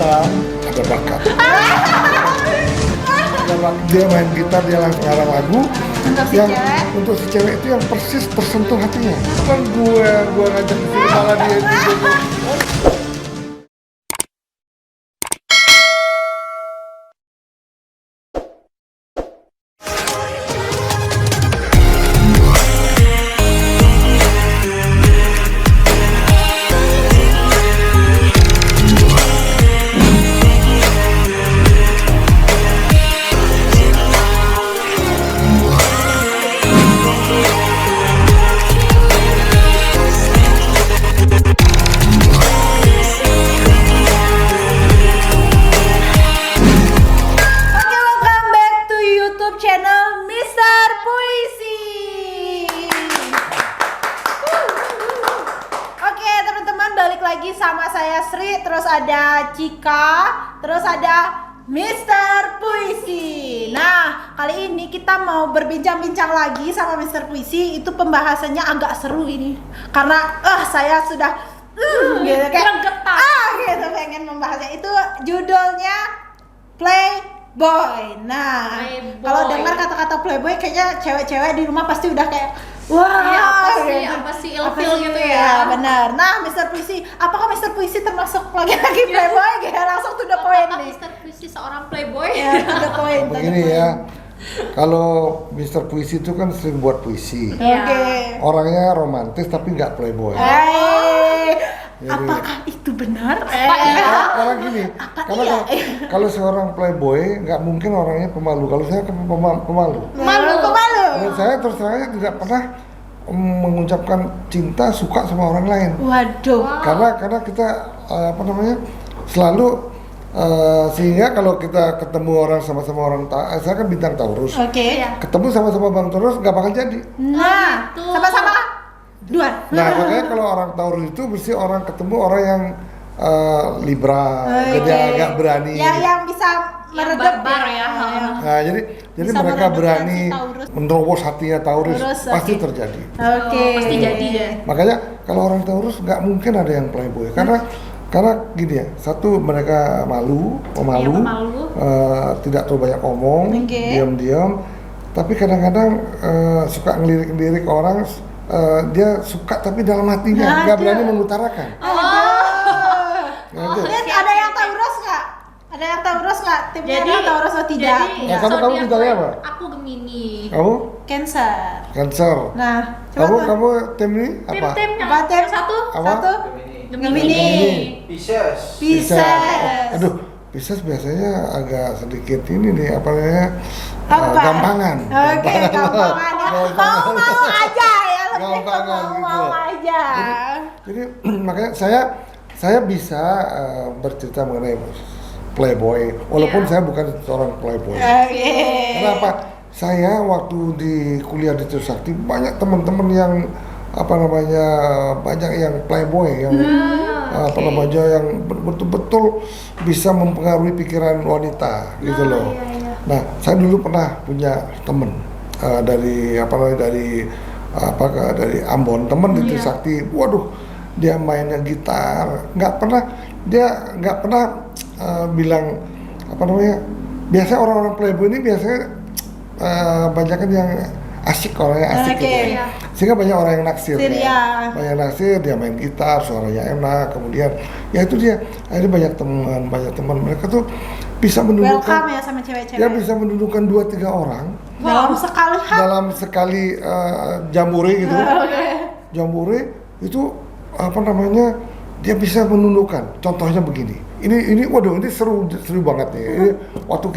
orang ada bakat. Dia main gitar, dia langsung ngarang lagu yang untuk si cewek itu yang persis tersentuh hatinya. Bukan gue ngajak ke sini malah dia itu. Sama saya Sri, terus ada Cika, terus ada Mr. Puisi. Nah, kali ini kita mau berbincang-bincang lagi sama Mr. Puisi. Itu pembahasannya agak seru ini, karena saya sudah gitu kayak gitu pengen membahasnya. Itu judulnya Playboy. Nah, kalau dengar kata-kata Playboy, kayaknya cewek-cewek di rumah pasti udah kayak wah, apa sih ilfil gitu ya. Benar. Nah, Mr. Puisi, apakah Mr. Puisi termasuk lagi-lagi Playboy? Langsung to the point nih. Mr. Puisi seorang Playboy? Ya, to the point. Begini ya, kalau Mr. Puisi itu kan sering buat puisi. Oke. Orangnya romantis tapi nggak Playboy. Apakah itu benar? Karena gini, karena kalau seorang Playboy nggak mungkin orangnya pemalu. Kalau saya kan pemalu. Pemalu. Saya terus terang tidak pernah mengucapkan cinta suka sama orang lain. Waduh. Karena kita selalu sehingga kalau kita ketemu orang sama-sama orang saya kan bintang Taurus. Oke. Ketemu sama-sama Bang Taurus nggak bakal jadi. Nah, sama-sama dua. Nah, makanya kalau orang Taurus itu mesti orang ketemu orang yang Libra, jadi agak berani. Ya, yang bisa meredam ya. Nah, jadi mereka berani menerobos hatinya Taurus, pasti terjadi. Oke. Pasti jadi ya. Makanya kalau orang Taurus nggak mungkin ada yang Playboy, karena gini ya, satu mereka pemalu. Tidak terlalu banyak omong, diam-diam, tapi kadang-kadang suka ngelirik-ngelirik orang. Dia suka tapi dalam hatinya nggak berani mengutarakan. Lihat, ada yang Taurus nggak? Ada yang Taurus nggak? Timnya ada Taurus atau tidak? Kamu bintangnya apa? Aku Gemini. Kamu? Cancer. Nah, kamu tim ini apa? Apa tim? Satu? Gemini. Pisces. Aduh, Pisces biasanya agak sedikit ini nih, apa namanya? Gampangan. Oke, gampangan ya. Mau aja ya, lebih ke mau aja. Jadi makanya saya bisa bercerita mengenai Playboy, walaupun saya bukan seorang Playboy. Kenapa? Saya waktu di kuliah di Trisakti banyak teman-teman yang banyak yang Playboy, yang yang betul-betul bisa mempengaruhi pikiran wanita gitu loh. Nah, saya dulu pernah punya teman dari Ambon, teman di Trisakti. Waduh, dia mainnya gitar, nggak pernah bilang biasanya orang-orang Playboy ini biasanya banyakan yang orangnya asik gitu ya. Sehingga banyak orang yang naksir ya. Banyak naksir, dia main gitar, suaranya enak, kemudian ya itu dia, akhirnya banyak teman mereka tuh bisa menundukkan, welcome ya sama cewek-cewek. Dia bisa menundukkan 2-3 orang dalam sekali jambore gitu. Jambore itu dia bisa menundukkan. Contohnya begini. Ini seru banget nih. Ini waktu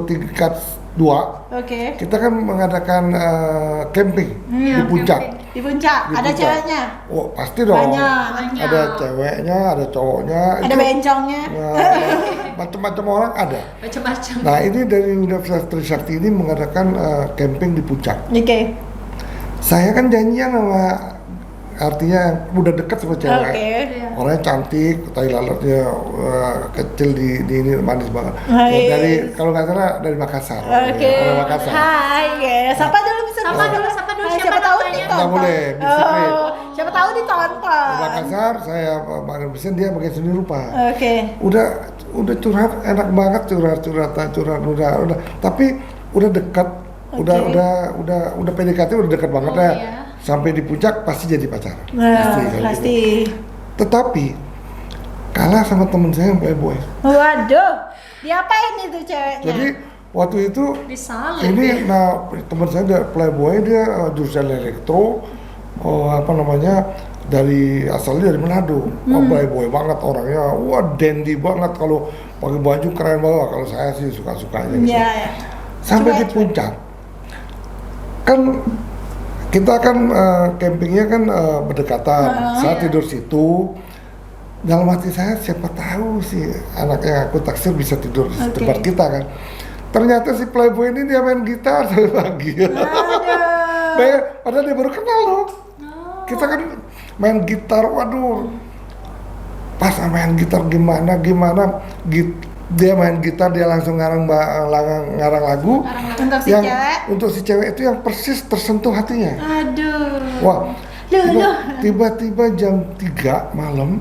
tingkat 2, kita kan mengadakan camping di puncak. Di puncak, ada ceweknya? Oh, pasti dong. Banyak. Ada ceweknya, ada cowoknya. Ada bencongnya. Macam-macam orang ada. Macam-macam. Nah, ini dari Universitas Trisakti ini mengadakan camping di puncak. Oke. Saya kan janjian sama, artinya udah dekat sama cewek. Orangnya cantik, tai lalatnya kecil di ini manis banget. Dari kalau nggak salah dari Makassar. Orang Makassar. Hai, sapa dulu. Siapa Siapa tahu namanya? TikTok. Nggak boleh, Siapa tahu ditonton. Udah kasar, saya pakai mesin, dia pakai seni rupa. Oke. Udah curhat, enak banget curhat udah. Tapi udah dekat, udah PDKT udah dekat banget Oh, ya. iya. Sampai di puncak pasti jadi pacar. Nah, kalau pasti. gitu. Tetapi kalah sama temen saya yang playboy. Waduh, diapain itu ceweknya? Jadi waktu itu Disalib ini, nah teman saya dia playboy, dia jurusan elektro, dari asalnya dari Manado. Playboy banget orangnya, wah dandy banget, kalau pakai baju keren banget. Kalau saya sih suka-sukanya gitu. Iya, ya. Sampai di puncak, kan kita kan campingnya kan berdekatan. Saya tidur situ. Dalam hati saya, siapa tahu sih anak yang aku taksir bisa tidur di tempat kita kan. Ternyata si playboy ini dia main gitar sampai pagi. Padahal dia baru kenal loh. Kita kan main gitar, waduh. Pas main gitar gimana, dia main gitar, dia langsung ngarang lagu. Untuk si yang cewek? Untuk si cewek itu yang persis tersentuh hatinya. Aduh. Wah, Loh. tiba-tiba jam 3 malam,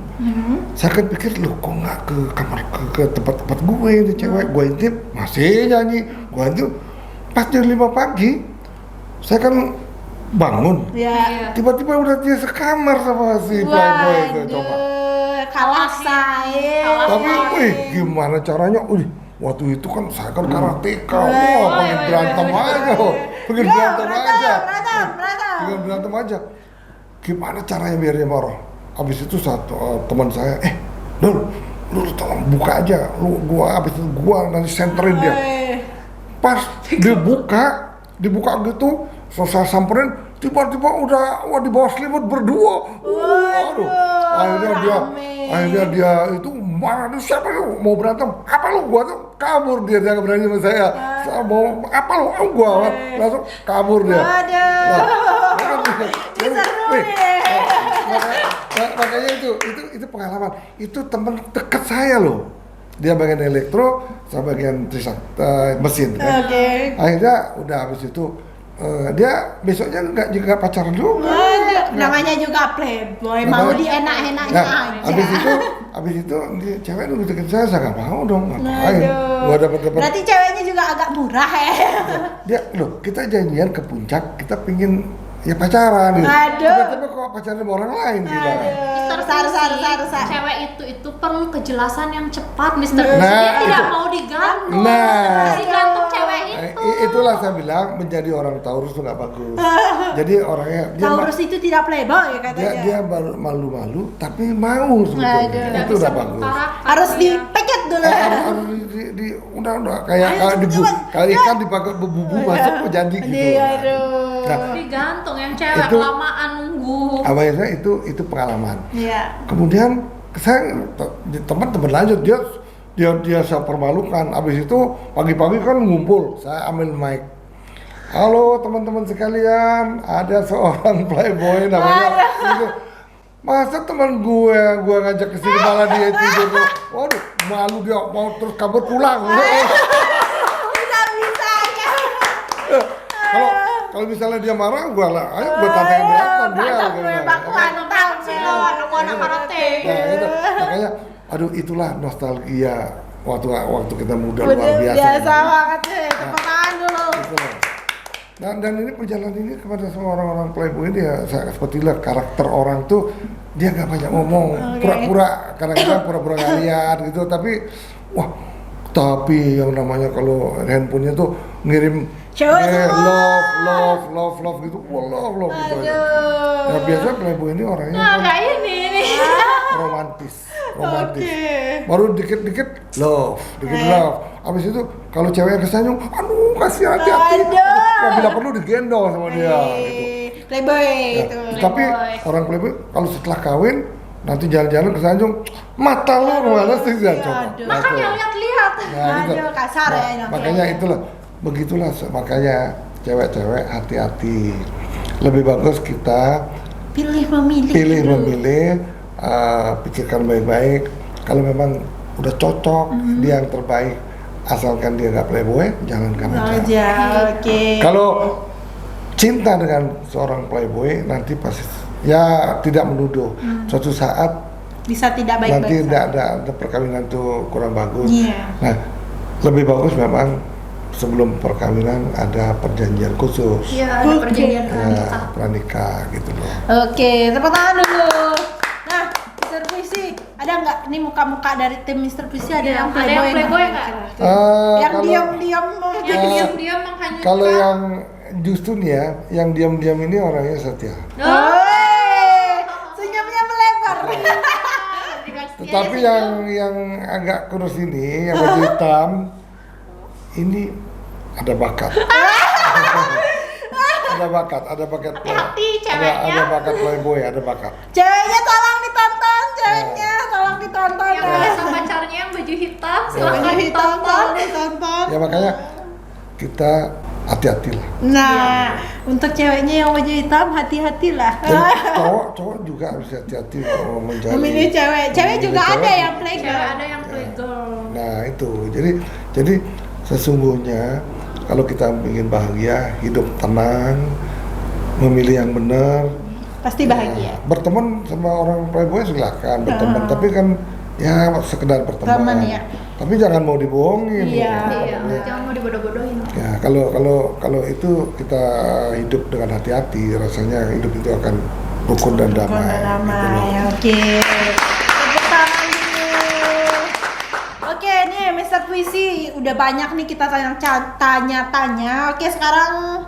saya kan pikir, loh kok nggak ke kamar, ke tempat-tempat gue ini cewek. Gue intip, masih nyanyi. Gue intip, pas jam 5 pagi, saya kan bangun. Ya. Tiba-tiba udah dia sekamar sama si playboy itu, coba. Kalah saing. Tapi, wih, gimana caranya? Waktu itu kan saya kan karateka, pengen berantem aja, pengen berantem aja. Pengen berantem aja. Gimana caranya biar dia marah? Abis itu teman saya, Dul, lu tolong buka aja, abis itu gua nanti senterin dia. Pas dibuka gitu, selesai samperin, tiba-tiba udah di bawah selimut berdua. Waduh. Akhirnya dia itu marah, siapa lu mau berantem? Apa lu? Gua tuh kabur, dia nggak berani sama saya. Saya mau apa lu? Gua langsung kabur dia. Makanya itu pengalaman. Itu teman dekat saya loh. Dia bagian elektro, saya bagian mesin kan. Akhirnya udah habis itu dia besoknya nggak pacaran juga. Namanya juga playboy, mau dienak-enaknya aja. Abis itu cewek nunggu deket saya nggak mau dong, ngapain? Gua dapat. Berarti ceweknya juga agak murah ya. Dia kita janjian ke puncak, kita pingin ya pacaran gitu. Tiba-tiba kok pacaran sama orang lain gitu. Mister, cewek itu perlu kejelasan yang cepat, Mister. Nah, Dia tidak itu. mau digantung. Nah. Masih gantung cewek itu. Itulah saya bilang, menjadi orang Taurus itu nggak bagus. Jadi orangnya Taurus itu tidak playboy katanya. dia malu-malu tapi mau sebetulnya. Itu udah bagus. Harus dipeket dulu. Harus udah kayak ikan dipakai bebubu masuk ke jadi gitu. Nah, digantung yang cewek itu, kelamaan nunggu. Awalnya itu pengalaman. Iya. Kemudian saya teman-teman lanjut, dia saya permalukan. Abis itu pagi-pagi kan ngumpul, saya ambil mic. Halo teman-teman sekalian, ada seorang playboy namanya itu. Masa teman gue ngajak ke sini malah dia tidur. Waduh, malu dia mau terus kabur pulang. Bisa-bisanya. Kalau misalnya dia marah, gue tantangin berantem dia. Mantap sih lo, anak karate. Nah, itu makanya, aduh itulah nostalgia waktu kita muda luar biasa. Biasa banget sih, tepuk tangan dulu. Dan ini perjalanan ini kepada semua orang-orang playboy ini ya, seperti lah karakter orang tuh dia nggak banyak ngomong, pura-pura, kadang-kadang pura-pura nggak lihat gitu, tapi yang namanya kalau handphonenya tuh ngirim love gitu, love gitu aja. Ya biasa playboy ini orangnya Kayak ini. romantis. Baru dikit love. Abis itu kalau cewek kesanjung, aduh kasih hati-hati. Bila perlu digendong sama dia gitu. Playboy itu. Tapi orang playboy kalau setelah kawin nanti jalan-jalan kesanjung, mata lu kemana sih coba. Makanya lihat-lihat. Aduh, kasar ya. Makanya begitulah makanya cewek-cewek hati-hati. Lebih bagus kita pilih memilih. Pikirkan baik-baik. Kalau memang udah cocok, dia yang terbaik. Asalkan dia nggak playboy, jangan kamu aja. Oke. Kalau cinta dengan seorang playboy, nanti pasti ya tidak menuduh. Suatu saat Bisa tidak nanti baik-baik. ada perkawinan tuh kurang bagus. Iya. Nah, lebih bagus memang sebelum perkawinan ada perjanjian khusus. Iya, ada perjanjian Ya, pranikah gitu loh. Oke, tepuk tangan dulu. Nah, Mr. Puisi, ada nggak ini muka-muka dari tim Mr. Puisi ada yang Ada yang playboy nggak? Yang Kalau- diam-diam Yang Eh, diam-diam menghanyutkan. Kalau yang justru nih ya, yang diam-diam ini orangnya setia. Oi, senyumnya melebar. Tetapi yang agak kurus ini, yang baju hitam, ini ada bakat. ada bakat. Hati-hati Ada ceweknya. bakat playboy, ada bakat. Ceweknya tolong ditonton, ceweknya tolong ditonton. yang biasa pacarnya yang baju hitam, Baju silahkan hitam ditonton. tolong ditonton. Ya makanya kita hati-hatilah. Nah, untuk ceweknya yang baju hitam hati-hatilah. Dan cowok juga harus hati-hati kalau mencari. Memilih cewek. Cewek memilih juga cewek. ada yang playgirl. Cewek ada yang playgirl. Nah itu, jadi sesungguhnya kalau kita ingin bahagia, hidup tenang, memilih yang benar, Pasti bahagia. berteman sama orang playboy silakan berteman, tapi kan ya sekedar berteman. Teman, ya. Tapi jangan mau dibohongin. Iya. Iya, jangan mau dibodoh-bodohin. Ya kalau itu kita hidup dengan hati-hati, rasanya hidup itu akan rukun dan damai. gitu loh. Damai. Oke. Tepuk tangan dulu. Oke, nih Mr. Puisi, udah banyak nih kita tanya-tanya. Oke, sekarang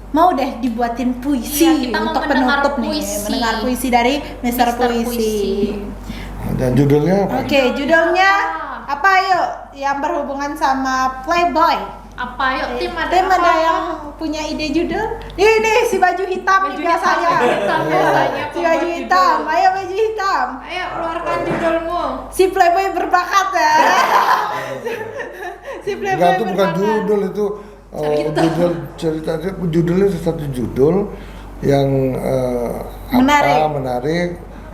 mau deh dibuatin puisi Iya, kita mau untuk mendengar penutup nih, puisi. mendengar puisi dari Mr. Puisi. Dan judulnya apa? Oke, judulnya apa yuk? Yang berhubungan sama Playboy. Apa yuk tim ada Tim apa? ada yang punya ide judul? Ini si baju hitam Baju nih biasanya. hitam biasanya Si baju pembuat hitam, judul. ayo baju hitam. Ayo keluarkan judulmu. Si Playboy berbakat ya. Si Playboy Enggak, itu bukan berbakat. judul itu judul cerita judulnya satu judul yang Menarik. menarik,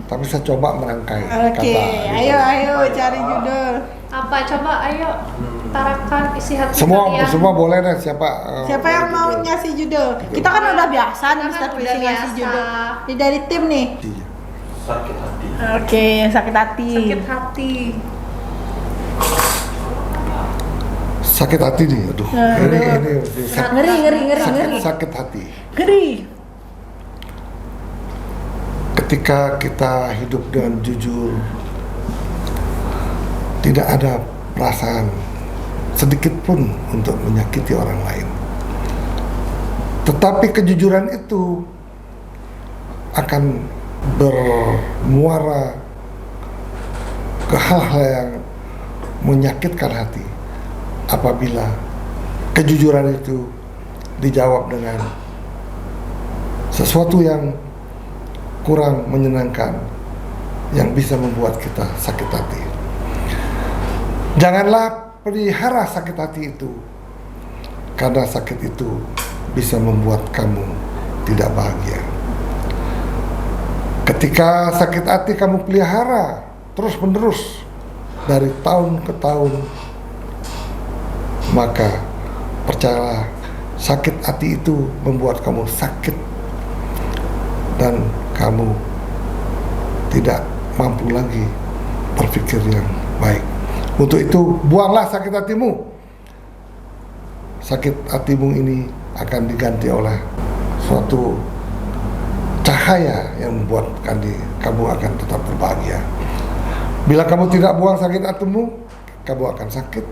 tapi saya coba merangkai Oke, kata. ayo cari judul. Apa coba ayo utarakan isi hati Semua kalian. semua boleh deh siapa. Siapa yang mau ngasih judul? Kita kan udah biasa nih Kita Mr. kan Puisi udah ngasih biasa. judul. Ini dari tim nih. Iya. Sakit hati. Oke, sakit hati. Sakit hati. Sakit hati nih, aduh. Ini sakit hati. Ngeri. Ketika kita hidup dengan jujur, tidak ada perasaan sedikit pun untuk menyakiti orang lain. Tetapi kejujuran itu akan bermuara ke hal-hal yang menyakitkan hati apabila kejujuran itu dijawab dengan sesuatu yang kurang menyenangkan yang bisa membuat kita sakit hati. Janganlah pelihara sakit hati itu, karena sakit itu bisa membuat kamu tidak bahagia. Ketika sakit hati kamu pelihara terus-menerus dari tahun ke tahun, maka percayalah, sakit hati itu membuat kamu sakit dan kamu tidak mampu lagi berpikir yang baik. Untuk itu, buanglah sakit hatimu. Sakit hatimu ini akan diganti oleh suatu cahaya yang membuat kamu akan tetap berbahagia. Bila kamu tidak buang sakit hatimu, kamu akan sakit.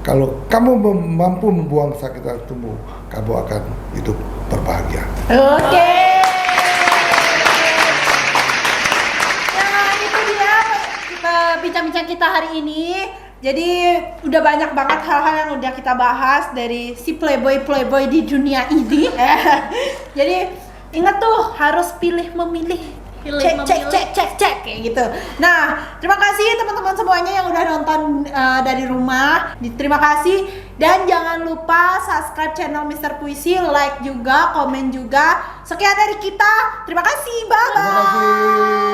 Kalau kamu mampu membuang sakit hatimu, kamu akan hidup berbahagia. Oke. Nah, itu dia kita bincang-bincang kita hari ini. Jadi udah banyak banget hal-hal yang udah kita bahas dari si playboy di dunia ini. Jadi ingat tuh harus pilih memilih. Cek kayak gitu. Nah, terima kasih teman-teman semuanya yang udah nonton dari rumah. Terima kasih dan jangan lupa subscribe channel Mr. Puisi, like juga, komen juga. Sekian dari kita. Terima kasih. Bye bye. Terima kasih.